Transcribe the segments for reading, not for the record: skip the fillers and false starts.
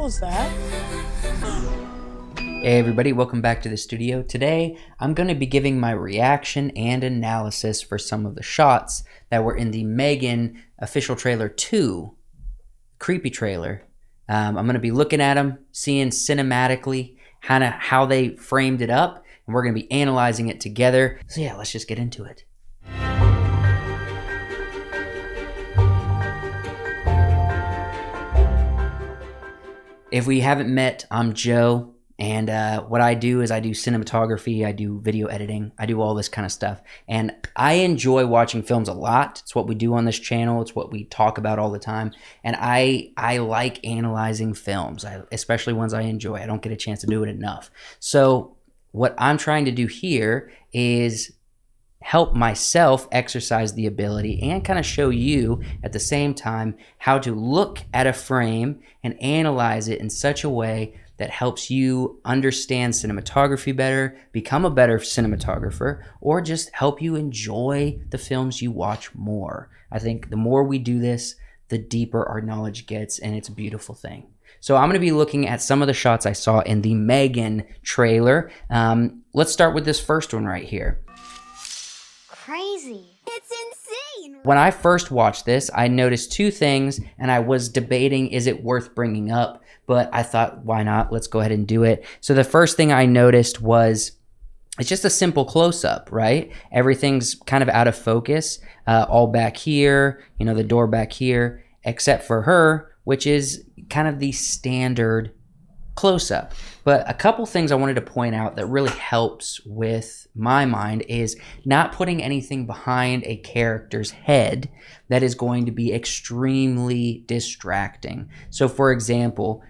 hell was that? Hey everybody, welcome back to the studio. Today, I'm going to be giving my reaction and analysis for some of the shots that were in the M3GAN official trailer 2, creepy trailer. I'm going to be looking at them, seeing cinematically kind of how they framed it up, and we're going to be analyzing it together. So yeah, let's just get into it. If we haven't met, I'm Joe, and what I do is I do cinematography, I do video editing, I do all this kind of stuff, and I enjoy watching films a lot. It's what we do on this channel, it's what we talk about all the time, and I like analyzing films, especially ones I enjoy. I don't get a chance to do it enough. So what I'm trying to do here is help myself exercise the ability and kind of show you at the same time how to look at a frame and analyze it in such a way that helps you understand cinematography better, become a better cinematographer, or just help you enjoy the films you watch more. I think the more we do this, the deeper our knowledge gets, and it's a beautiful thing. So I'm going to be looking at some of the shots I saw in the M3GAN trailer. Let's start with this first one right here. Crazy. It's insane. When I first watched this, I noticed two things, and I was debating, is it worth bringing up? But I thought, why not? Let's go ahead and do it. So the first thing I noticed was, it's just a simple close-up, right? Everything's kind of out of focus, all back here, you know, the door back here, except for her, which is kind of the standard close-up. But a couple things I wanted to point out that really helps with my mind is not putting anything behind a character's head that is going to be extremely distracting. So for example,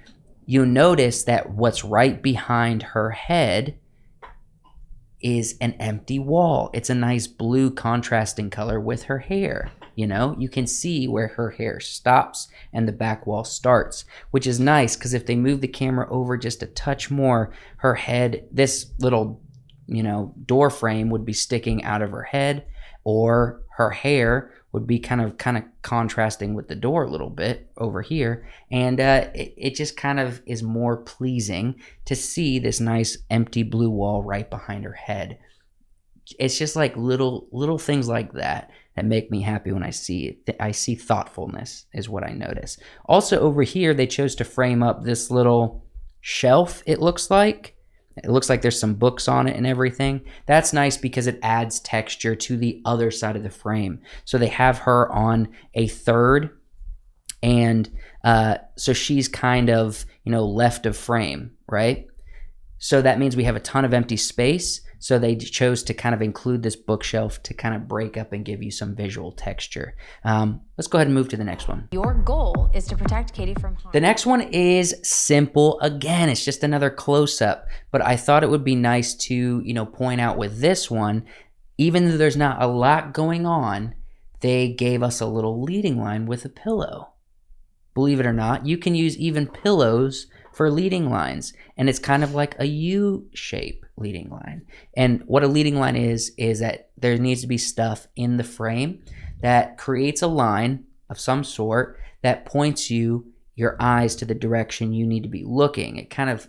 you notice that what's right behind her head is an empty wall. It's a nice blue contrasting color with her hair. You know, you can see where her hair stops and the back wall starts, which is nice because if they move the camera over just a touch more, her head, this little, you know, door frame would be sticking out of her head, or her hair would be kind of contrasting with the door a little bit over here. And it just kind of is more pleasing to see this nice empty blue wall right behind her head. It's just like little things like that make me happy when I see it. I see thoughtfulness is what I notice. Also over here, they chose to frame up this little shelf, it looks like. It looks like there's some books on it and everything. That's nice because it adds texture to the other side of the frame. So they have her on a third, and so she's kind of, you know, left of frame, right? So that means we have a ton of empty space. So they chose to kind of include this bookshelf to kind of break up and give you some visual texture. Let's go ahead and move to the next one. Your goal is to protect Katie from harm. The next one is simple. Again, it's just another close-up, but I thought it would be nice to, you know, point out with this one, even though there's not a lot going on, they gave us a little leading line with a pillow. Believe it or not, you can use even pillows for leading lines, and it's kind of like a U-shape leading line. And what a leading line is that there needs to be stuff in the frame that creates a line of some sort that points your eyes to the direction you need to be looking. It kind of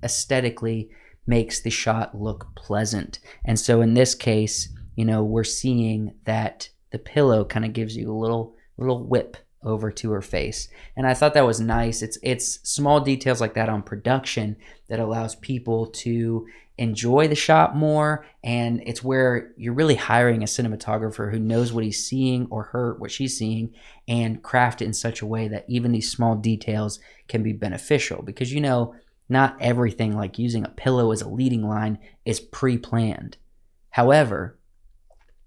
aesthetically makes the shot look pleasant. And so in this case, you know, we're seeing that the pillow kind of gives you a little whip over to her face. And I thought that was nice. It's small details like that on production that allows people to enjoy the shot more, and it's where you're really hiring a cinematographer who knows what he's seeing, or her what she's seeing, and craft it in such a way that even these small details can be beneficial, because, you know, not everything, like using a pillow as a leading line, is pre-planned. However,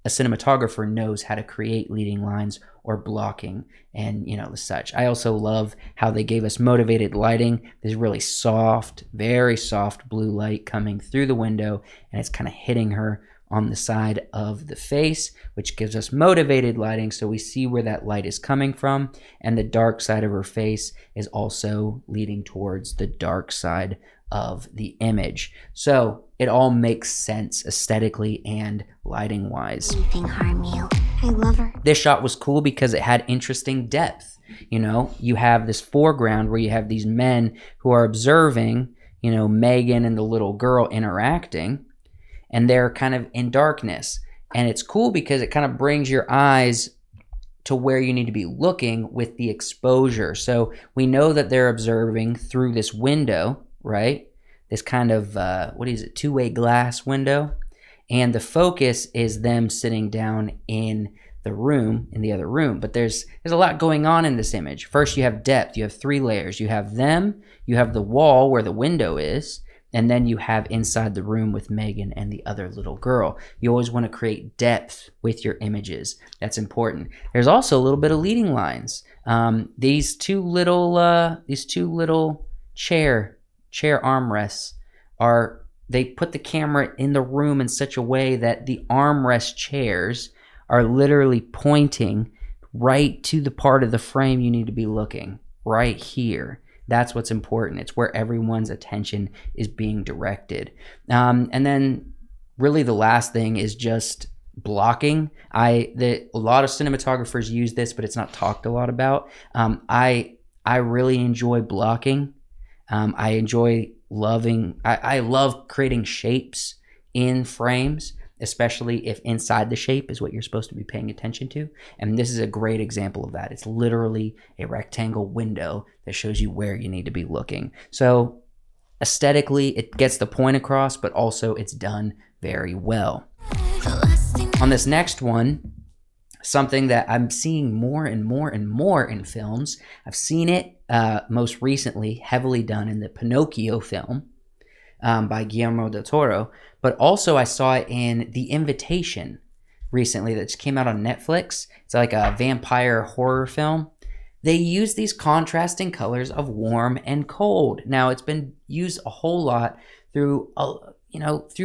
a cinematographer knows how to create leading lines or blocking and, you know, the such. I also love how they gave us motivated lighting. There's really soft, very soft blue light coming through the window, and it's kind of hitting her on the side of the face, which gives us motivated lighting, so we see where that light is coming from, and the dark side of her face is also leading towards the dark side of the image. So it all makes sense aesthetically and lighting wise. Anything harm you. I love her. This shot was cool because it had interesting depth. You know, you have this foreground where you have these men who are observing, you know, M3GAN and the little girl interacting, and they're kind of in darkness. And it's cool because it kind of brings your eyes to where you need to be looking with the exposure. So we know that they're observing through this window, right? This kind of, what is it, two-way glass window. And the focus is them sitting down in the room, in the other room. But there's a lot going on in this image. First, you have depth. You have 3 layers. You have them, you have the wall where the window is, and then you have inside the room with M3GAN and the other little girl. You always want to create depth with your images. That's important. There's also a little bit of leading lines. These two little chair armrests they put the camera in the room in such a way that the armrest chairs are literally pointing right to the part of the frame you need to be looking, right here. That's what's important. It's where everyone's attention is being directed. And then really the last thing is just blocking. A lot of cinematographers use this, but it's not talked a lot about. I really enjoy blocking. I love creating shapes in frames, especially if inside the shape is what you're supposed to be paying attention to. And this is a great example of that. It's literally a rectangle window that shows you where you need to be looking. So aesthetically, it gets the point across, but also it's done very well. On this next one, something that I'm seeing more and more and more in films. I've seen it most recently heavily done in the Pinocchio film by Guillermo del Toro, but also I saw it in The Invitation recently that just came out on Netflix. It's like a vampire horror film. They use these contrasting colors of warm and cold. Now, it's been used a whole lot through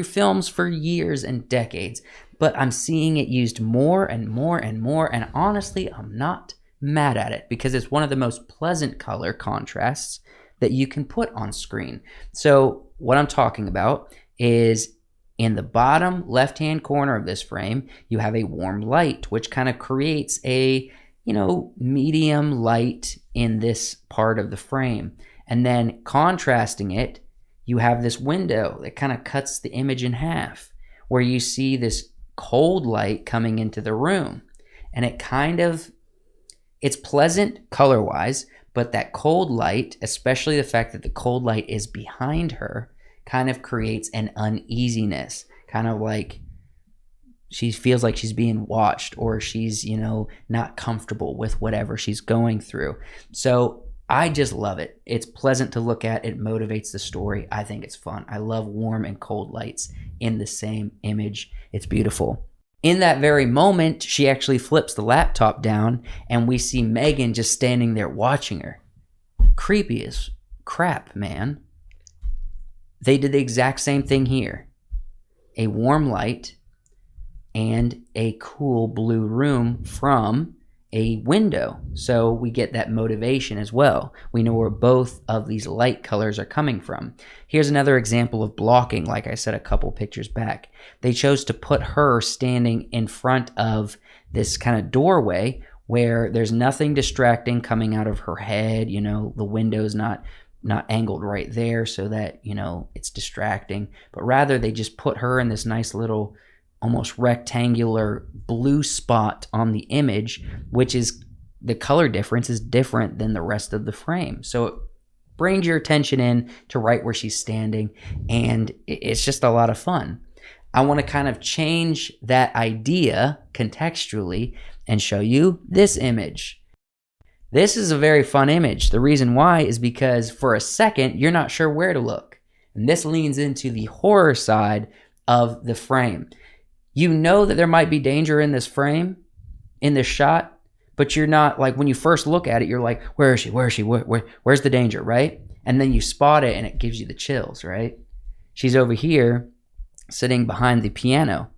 films for years and decades, but I'm seeing it used more and more and more, and honestly, I'm not mad at it because it's one of the most pleasant color contrasts that you can put on screen. So what I'm talking about is in the bottom left-hand corner of this frame, you have a warm light, which kind of creates a, medium light in this part of the frame. And then contrasting it, you have this window that kind of cuts the image in half, where you see this cold light coming into the room. And it's pleasant color-wise, but that cold light, especially the fact that the cold light is behind her, kind of creates an uneasiness, kind of like she feels like she's being watched, or she's, not comfortable with whatever she's going through. So I just love it. It's pleasant to look at. It motivates the story. I think it's fun. I love warm and cold lights in the same image. It's beautiful. In that very moment, she actually flips the laptop down and we see M3GAN just standing there watching her. Creepy as crap, man. They did the exact same thing here. A warm light and a cool blue room from a window. So we get that motivation as well. We know where both of these light colors are coming from. Here's another example of blocking, like I said a couple pictures back. They chose to put her standing in front of this kind of doorway where there's nothing distracting coming out of her head. The window's not angled right there so that, it's distracting. But rather they just put her in this nice little almost rectangular blue spot on the image, which is the color difference is different than the rest of the frame. So it brings your attention in to right where she's standing, and it's just a lot of fun. I want to kind of change that idea contextually and show you this image. This is a very fun image. The reason why is because for a second, you're not sure where to look. And this leans into the horror side of the frame. You know that there might be danger in this frame, in this shot, but you're not, like, when you first look at it, you're like, where is she? Where is she? Where's the danger, right? And then you spot it and it gives you the chills, right? She's over here sitting behind the piano.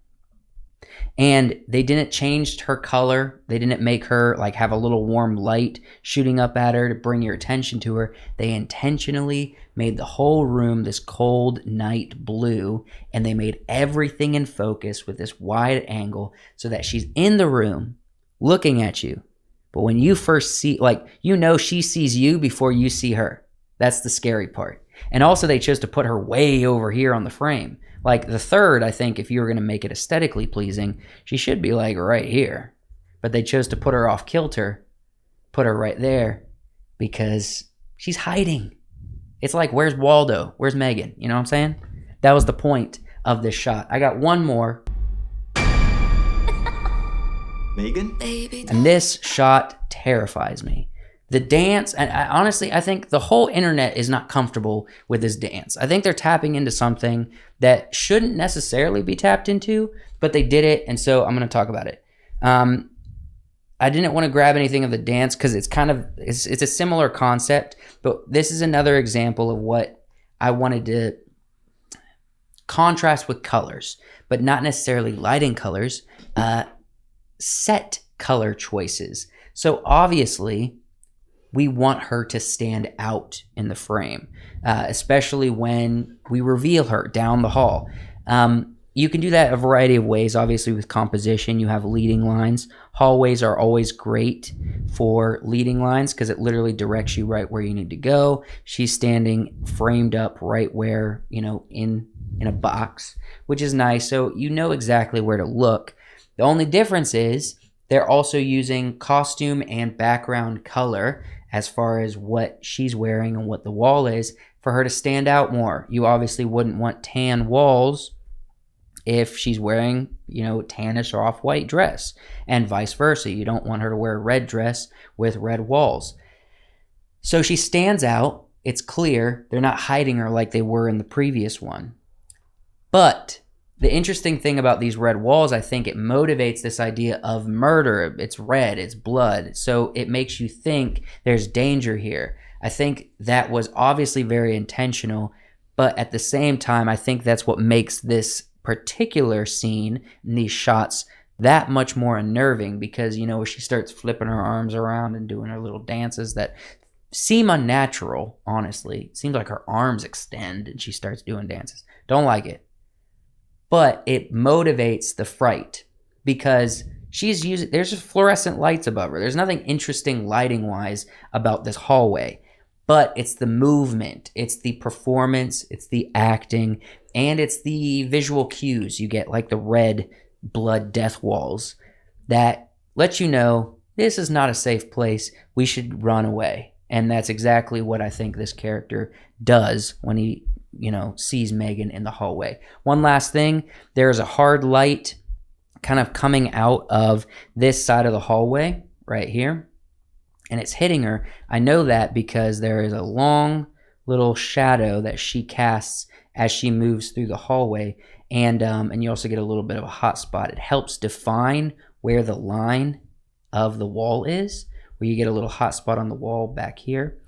And they didn't change her color. They didn't make her like have a little warm light shooting up at her to bring your attention to her. They intentionally made the whole room this cold night blue, and they made everything in focus with this wide angle so that she's in the room looking at you. But when you first see, like, you know, she sees you before you see her. That's the scary part. And also they chose to put her way over here on the frame. Like the third, I think if you were going to make it aesthetically pleasing, she should be like right here. But they chose to put her off kilter, put her right there because she's hiding. It's like, where's Waldo? Where's Megan? You know what I'm saying? That was the point of this shot. I got one more. Megan? And this shot terrifies me. The dance, and honestly, I think the whole internet is not comfortable with this dance. I think they're tapping into something that shouldn't necessarily be tapped into, but they did it, and so I'm going to talk about it. I didn't want to grab anything of the dance because it's kind of, it's a similar concept, but this is another example of what I wanted to contrast with colors, but not necessarily lighting colors, set color choices. So obviously, we want her to stand out in the frame, especially when we reveal her down the hall. You can do that a variety of ways. Obviously, with composition, you have leading lines. Hallways are always great for leading lines because it literally directs you right where you need to go. She's standing framed up right where, you know, in a box, which is nice. So you know exactly where to look. The only difference is they're also using costume and background color as far as what she's wearing and what the wall is for her to stand out more. You obviously wouldn't want tan walls if she's wearing, you know, tannish or off-white dress, and vice versa. You don't want her to wear a red dress with red walls. So she stands out. It's clear. They're not hiding her like they were in the previous one. But the interesting thing about these red walls, I think it motivates this idea of murder. It's red, it's blood. So it makes you think there's danger here. I think that was obviously very intentional, but at the same time, I think that's what makes this particular scene and these shots that much more unnerving because, you know, she starts flipping her arms around and doing her little dances that seem unnatural, honestly. It seems like her arms extend and she starts doing dances. Don't like it. But it motivates the fright because she's using, there's just fluorescent lights above her. There's nothing interesting lighting wise about this hallway, but it's the movement, it's the performance, it's the acting, and it's the visual cues you get, like the red blood death walls that let you know this is not a safe place. We should run away. And that's exactly what I think this character does when he, you know, sees Megan in the hallway. One last thing, there's a hard light kind of coming out of this side of the hallway right here, and it's hitting her. I know that because there is a long little shadow that she casts as she moves through the hallway, and you also get a little bit of a hot spot. It helps define where the line of the wall is, where you get a little hot spot on the wall back here.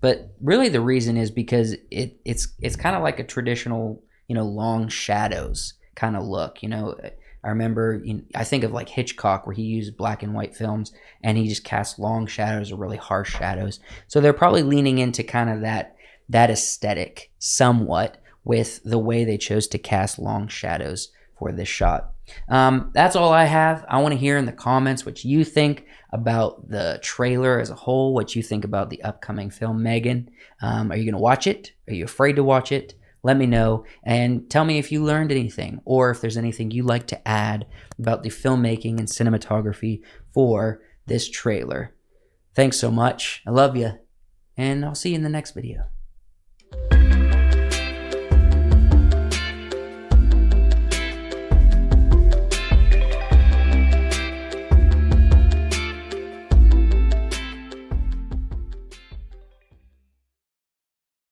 But really the reason is because it's kind of like a traditional, you know, long shadows kind of look. You know, I remember, I think of like Hitchcock where he used black and white films and he just cast long shadows or really harsh shadows. So they're probably leaning into kind of that aesthetic somewhat with the way they chose to cast long shadows for this shot. That's all I have. I want to hear in the comments what you think about the trailer as a whole, what you think about the upcoming film M3GAN. Are you going to watch it? Are you afraid to watch it? Let me know and tell me if you learned anything or if there's anything you'd like to add about the filmmaking and cinematography for this trailer. Thanks so much. I love you, and I'll see you in the next video.